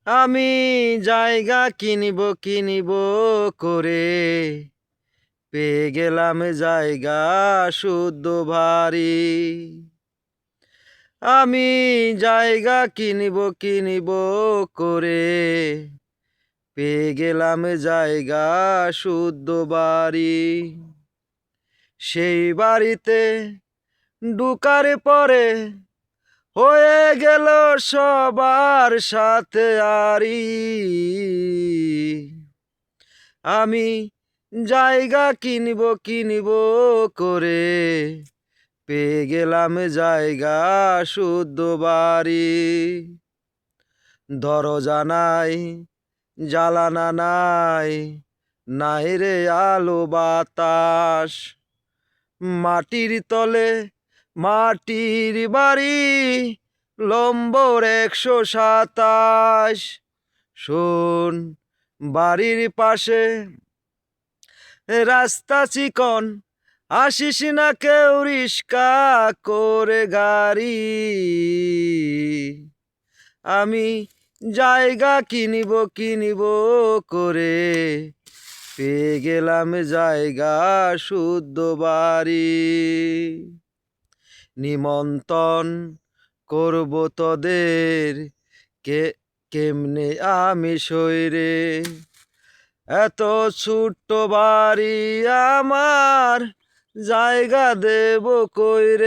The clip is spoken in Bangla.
আমি জায়গা কিনিব কিনিব করে পেয়ে গেলাম জায়গা শুদ্ধ ভারী। আমি জায়গা কিনিব কিনিব করে পেয়ে গেলাম জায়গা শুদ্ধ বাড়ি। সেই বাড়িতে ঢুকার পরে হয়ে গেল সবার সাথে আরি। আমি জায়গা কিনিব কিনিব করে পেয়ে গেলাম জায়গা শুদ্ধ বাড়ি। দরজা নাই, জালানা নাই, নাই রে আলো বাতাস। মাটির তলে মাটির বাড়ি, লম্বর 127। শোন, বাড়ির পাশে রাস্তা চিকন, আসিস না কেউ রিস্কা করে গাড়ি। আমি জায়গা কিনিব কিনিব করে পেয়ে গেলাম জায়গা শুদ্ধ বাড়ি। নিমন্ত্রণ করব তোদের কে কেমনে আমি সইরে, এত ছোট্ট বাড়ি আমার জায়গা দেব কইরে।